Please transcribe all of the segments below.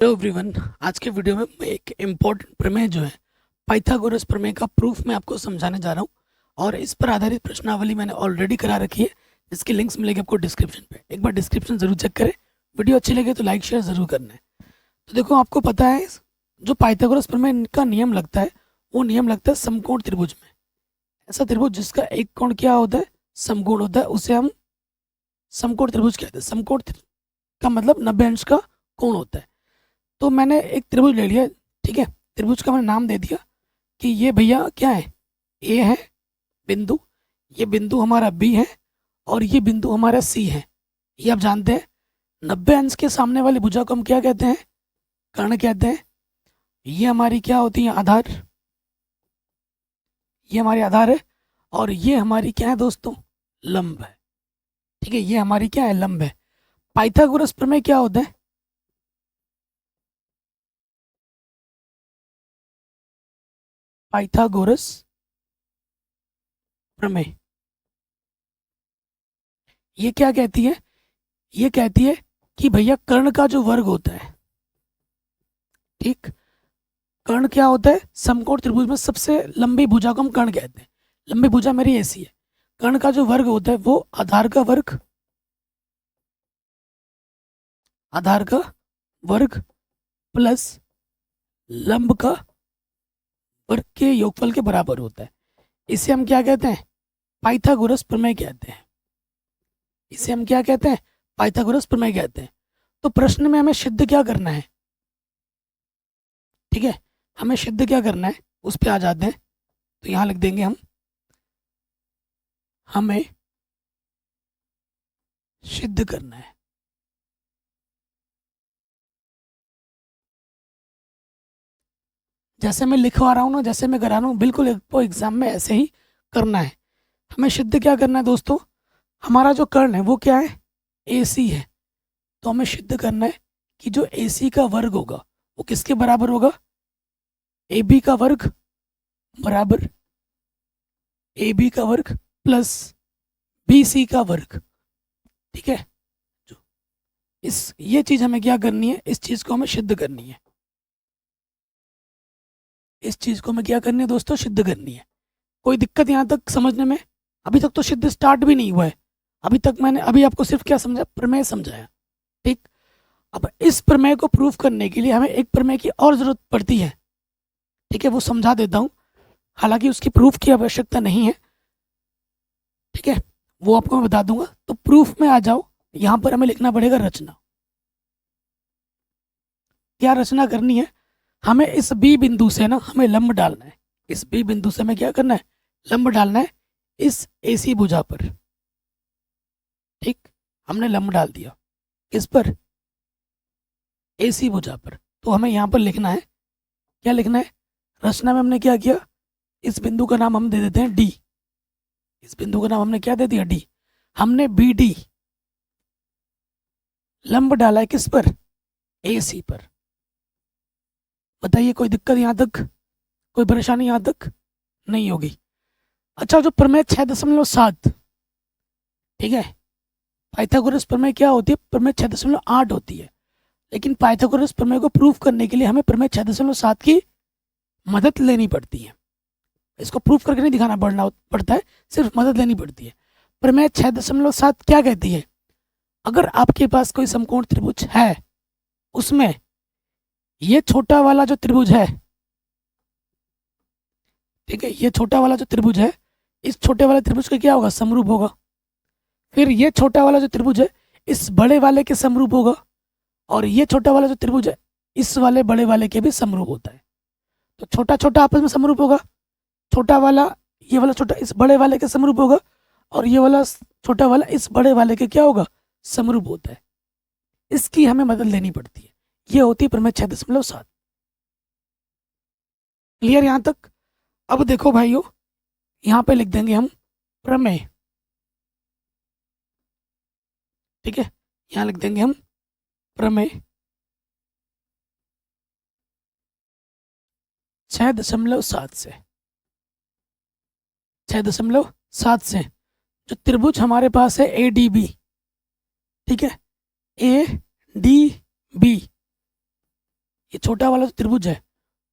Hello everyone. आज के video में मैं एक इम्पोर्टेंट प्रमेय जो है पाइथागोरस प्रमेय का प्रूफ मैं आपको समझाने जा रहा हूँ। और इस पर आधारित प्रश्नावली मैंने ऑलरेडी करा रखी है, जिसकी लिंक्स मिलेगी आपको डिस्क्रिप्शन पे। एक बार डिस्क्रिप्शन जरूर चेक करें। वीडियो अच्छी लगे तो लाइक शेयर जरूर करना है। तो देखो, आपको पता है जो पाइथागोरस प्रमेय का नियम लगता है, वो नियम लगता है समकोण त्रिभुज में। ऐसा त्रिभुज जिसका एक कोण क्या होता है, समकोण होता है, उसे हम समकोण त्रिभुज कहते हैं। समकोण का मतलब 90 अंश का कोण होता है। तो मैंने एक त्रिभुज ले लिया, ठीक है। त्रिभुज का मैंने नाम दे दिया कि ये भैया क्या है, ए है बिंदु, ये बिंदु हमारा बी है और ये बिंदु हमारा सी है। ये आप जानते हैं। 90 अंश के सामने वाली भुजा को हम क्या कहते हैं, कर्ण कहते हैं। ये हमारी क्या होती है, आधार। ये हमारी आधार है और ये हमारी क्या है दोस्तों, लंब है। ठीक है, ये हमारी क्या है, लंब है। पाइथागोरस प्रमेय क्या होता है, पाइथागोरस प्रमेय ये क्या कहती है, ये कहती है कि भैया कर्ण का जो वर्ग होता है, ठीक, कर्ण क्या होता है, समकोण त्रिभुज में सबसे लंबी भुजा को हम कर्ण कहते हैं। लंबी भुजा मेरी ऐसी है। कर्ण का जो वर्ग होता है वो आधार का वर्ग, आधार का वर्ग प्लस लंब का वर्ग के योगफल के बराबर होता है। इसे हम क्या कहते हैं, पाइथागोरस प्रमेय कहते हैं। इसे हम क्या कहते हैं, पाइथागोरस प्रमेय कहते हैं। तो प्रश्न में हमें सिद्ध क्या करना है, ठीक है, हमें सिद्ध क्या करना है उस पे आ जाते हैं। तो यहां लिख देंगे हम, हमें सिद्ध करना है। जैसे मैं लिखवा रहा हूँ ना, जैसे मैं करा रहा हूँ, बिल्कुल आपको एग्जाम में ऐसे ही करना है। हमें सिद्ध क्या करना है दोस्तों, हमारा जो कर्ण है वो क्या है, ए सी है। तो हमें सिद्ध करना है कि जो ए सी का वर्ग होगा वो किसके बराबर होगा, ए बी का वर्ग बराबर ए बी का वर्ग प्लस बी सी का वर्ग। ठीक है, जो इस ये चीज हमें क्या करनी है, इस चीज को हमें सिद्ध करनी है। इस चीज को हमें क्या करनी है दोस्तों, सिद्ध करनी है। कोई दिक्कत यहाँ तक समझने में? अभी तक तो सिद्ध स्टार्ट भी नहीं हुआ है। अभी तक मैंने अभी आपको सिर्फ क्या समझा, प्रमेय समझाया। ठीक, अब इस प्रमेय को प्रूफ करने के लिए हमें एक प्रमेय की और जरूरत पड़ती है। ठीक है, वो समझा देता हूँ। हालांकि उसकी प्रूफ की आवश्यकता नहीं है, ठीक है, वो आपको मैं बता दूंगा। तो प्रूफ में आ जाओ। यहाँ पर हमें लिखना पड़ेगा रचना। क्या रचना करनी है, हमें इस बी बिंदु से ना हमें लंब डालना है। इस बी बिंदु से हमें क्या करना है, लंब डालना है इस एसी भुजा पर। ठीक, हमने लंब डाल दिया किस पर, एसी भुजा पर। तो हमें यहाँ पर लिखना है, क्या लिखना है, रचना में हमने क्या किया, इस बिंदु का नाम हम दे देते हैं डी। इस बिंदु का नाम हमने क्या दे दिया, डी। हमने बी डी लंब डाला है किस पर, ए सी पर। बताइए कोई दिक्कत यहाँ तक, कोई परेशानी यहाँ तक नहीं होगी? अच्छा, जो प्रमेय 6.7, ठीक है, पाइथागोरस प्रमेय क्या होती है, प्रमेय 6.8 होती है। लेकिन पाइथागोरस प्रमेय को प्रूफ करने के लिए हमें प्रमेय 6.7 की मदद लेनी पड़ती है। इसको प्रूफ करके नहीं दिखाना पड़ता है, सिर्फ मदद लेनी पड़ती है। प्रमेय 6.7 क्या कहती है, अगर आपके पास कोई समकोण त्रिभुज है, उसमें ये छोटा वाला जो त्रिभुज है, ठीक है, ये छोटा वाला जो त्रिभुज है, इस छोटे वाले त्रिभुज का क्या होगा, समरूप होगा। फिर ये छोटा वाला जो त्रिभुज है इस बड़े वाले के समरूप होगा, और ये छोटा वाला जो त्रिभुज है इस वाले बड़े वाले के भी समरूप होता है। तो छोटा छोटा आपस में समरूप होगा। छोटा वाला, ये वाला छोटा इस बड़े वाले के समरूप होगा, और ये वाला छोटा वाला इस बड़े वाले के क्या होगा, समरूप होता है। इसकी हमें मदद लेनी पड़ती है। ये होती है प्रमेय 6.7। क्लियर यहाँ तक? अब देखो भाइयों, यहाँ पे लिख देंगे हम प्रमेय, ठीक है, यहाँ लिख देंगे हम प्रमेय 6.7 से, 6.7 से जो त्रिभुज हमारे पास है ए डी बी, ठीक है, ए डी बी, ये छोटा वाला जो त्रिभुज है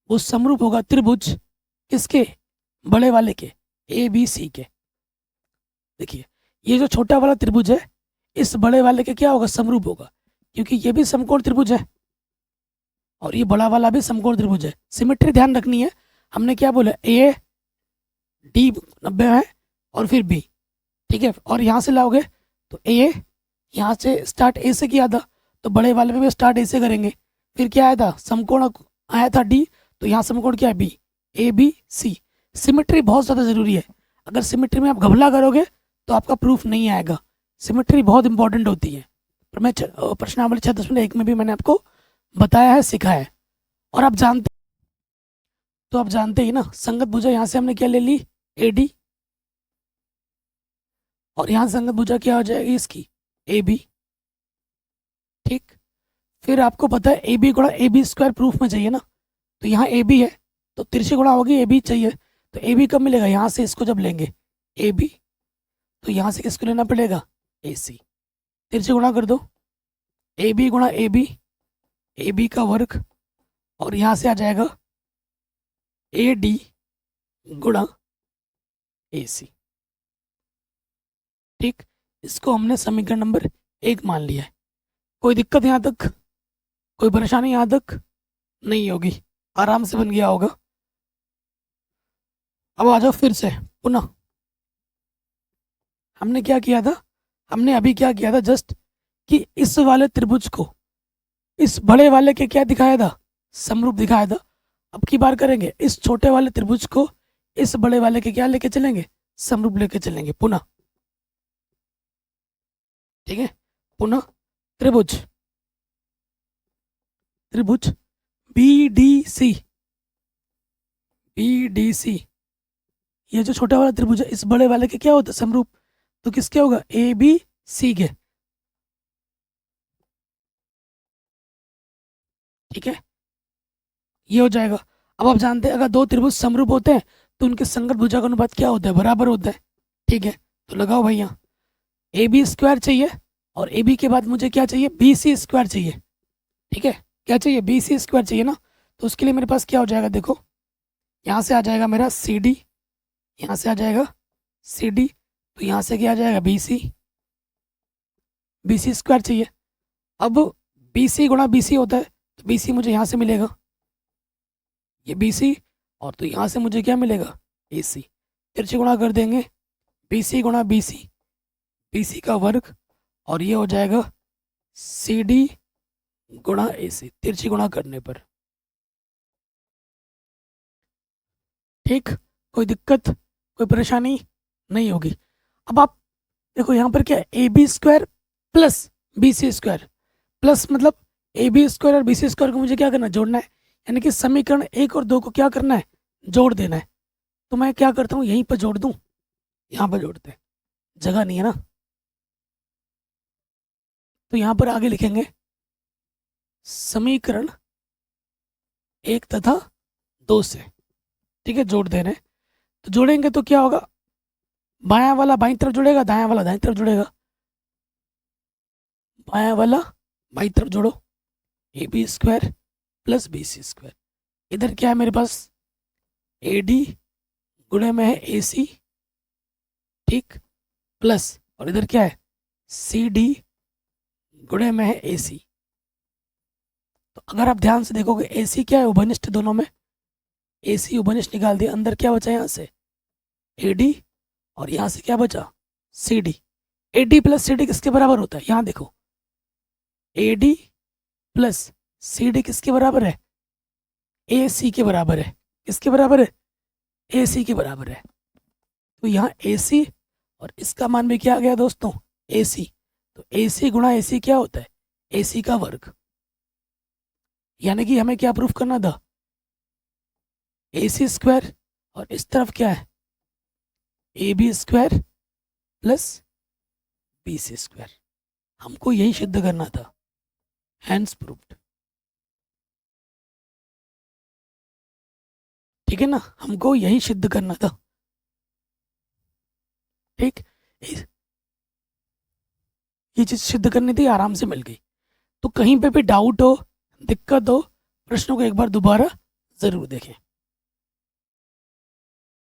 वो समरूप होगा त्रिभुज किसके, बड़े वाले के, ए बी सी के। देखिए ये जो छोटा वाला त्रिभुज है इस बड़े वाले के क्या होगा, समरूप होगा, क्योंकि ये भी समकोण त्रिभुज है और ये बड़ा वाला भी समकोण त्रिभुज है। सिमेट्री ध्यान रखनी है, हमने क्या बोला, ए डी 90 है और फिर बी, ठीक है। और यहाँ से लाओगे तो ए, यहाँ से स्टार्ट ए से किया था तो बड़े वाले में भी स्टार्ट ए से करेंगे, फिर क्या आया था, समकोण आया था डी, तो यहाँ समकोण क्या है, B, A B C. Symmetry बहुत ज़्यादा ज़रूरी है, अगर सिमेट्री में आप घबला करोगे तो आपका प्रूफ नहीं आएगा। सिमेट्री बहुत इंपॉर्टेंट होती है, मैं प्रश्नावली 6.1 में भी मैंने आपको बताया है, सिखाया है। और आप जानते, तो आप जानते ही ना, संगत भुजा यहाँ से हमने क्या ले ली, ए डी, और यहाँ संगत भुजा क्या हो जाएगी इसकी, ए बी, ठीक। फिर आपको पता है ए बी गुणा ए बी स्क्वायर प्रूफ में चाहिए ना, तो यहाँ ए बी है तो तिरछी गुणा होगी ए बी चाहिए, तो ए बी कब मिलेगा, यहाँ से इसको जब लेंगे ए बी, तो यहाँ से किसको लेना पड़ेगा, ए सी, तिरछी गुणा कर दो, ए बी गुणा ए बी का वर्ग, और यहाँ से आ जाएगा ए डी गुणा ए सी, ठीक। इसको हमने समीकरण नंबर 1 मान लिया है। कोई दिक्कत यहाँ तक, कोई परेशानी यहाँ तक नहीं होगी, आराम से बन गया होगा। अब आ जाओ फिर से पुनः, हमने क्या किया था, हमने अभी क्या किया था जस्ट, कि इस वाले त्रिभुज को इस बड़े वाले के क्या दिखाया था, समरूप दिखाया था। अब की बार करेंगे इस छोटे वाले त्रिभुज को इस बड़े वाले के क्या लेके चलेंगे, समरूप लेके चलेंगे पुनः, ठीक है। पुनः त्रिभुज बी डी सी, ये जो छोटा वाला त्रिभुज है इस बड़े वाले के क्या होता है, समरूप, तो किसके होगा, ए बी सी के, ठीक है, ये हो जाएगा। अब आप जानते हैं अगर दो त्रिभुज समरूप होते हैं तो उनके संगत भुजा का अनुपात क्या होता है, बराबर होता है, ठीक है। तो लगाओ भैया, ए बी स्क्वायर चाहिए और ए बी के बाद मुझे क्या चाहिए, बी सी स्क्वायर चाहिए, ठीक है। क्या चाहिए, बी सी स्क्वायर चाहिए ना, तो उसके लिए मेरे पास क्या हो जाएगा, देखो यहाँ से आ जाएगा मेरा सी डी, यहाँ से आ जाएगा सी डी, तो यहाँ से क्या आ जाएगा, बी सी स्क्वायर चाहिए। अब बी सी गुणा बी सी होता है तो बी सी मुझे यहाँ से मिलेगा, ये बी सी, और तो यहाँ से मुझे क्या मिलेगा, ए सी, तिरछी गुणा कर देंगे, बी सी गुणा बी सी का वर्ग, और ये हो जाएगा सी डी गुणा ए सी, तिरछी गुणा करने पर, ठीक। कोई दिक्कत, कोई परेशानी नहीं होगी। अब आप देखो यहाँ पर क्या है, A B square plus B C square, plus मतलब ए बी स्क्वायर और बी सी स्क्वायर को मुझे क्या करना है, जोड़ना है, यानी कि समीकरण 1 और 2 को क्या करना है, जोड़ देना है। तो मैं क्या करता हूँ, यहीं पर जोड़ दूँ, यहाँ पर जोड़ते हैं, जगह नहीं है ना, तो यहाँ पर आगे लिखेंगे समीकरण 1 तथा 2 से, ठीक है, जोड़ देने। तो जोड़ेंगे तो क्या होगा, बायां वाला बाईं तरफ जुड़ेगा, दायां वाला दाईं तरफ जुड़ेगा, बायां वाला बाईं तरफ जोड़ो, A B square plus B C square, इधर क्या है मेरे पास, ए डी गुणे में है ए सी, ठीक, प्लस, और इधर क्या है, सी डी गुणे में है ए सी। तो अगर आप ध्यान से देखोगे ए सी क्या है, उभयनिष्ठ दोनों में, ए सी उभयनिष्ठ निकाल दिया, अंदर क्या बचा यहाँ से, ए डी, और यहाँ से क्या बचा, C D. A D plus C D किसके बराबर होता है, यहाँ देखो, A D plus C D किसके बराबर है, ए सी के बराबर है, किसके बराबर है, ए सी के बराबर है। तो यहाँ ए सी और इसका मान भी क्या आ गया दोस्तों, ए सी, तो ए सी गुणा ए सी क्या होता है, ए सी का वर्ग, यानी कि हमें क्या प्रूफ करना था, ए सी स्क्वायर, और इस तरफ क्या है, A B square plus B C square, हमको यही सिद्ध करना था, हैंस प्रूव्ड, ठीक है ना, हमको यही सिद्ध करना था, ठीक। ये चीज सिद्ध करनी थी, आराम से मिल गई। तो कहीं पे भी डाउट हो, दिक्कत हो, प्रश्नों को एक बार दोबारा ज़रूर देखें।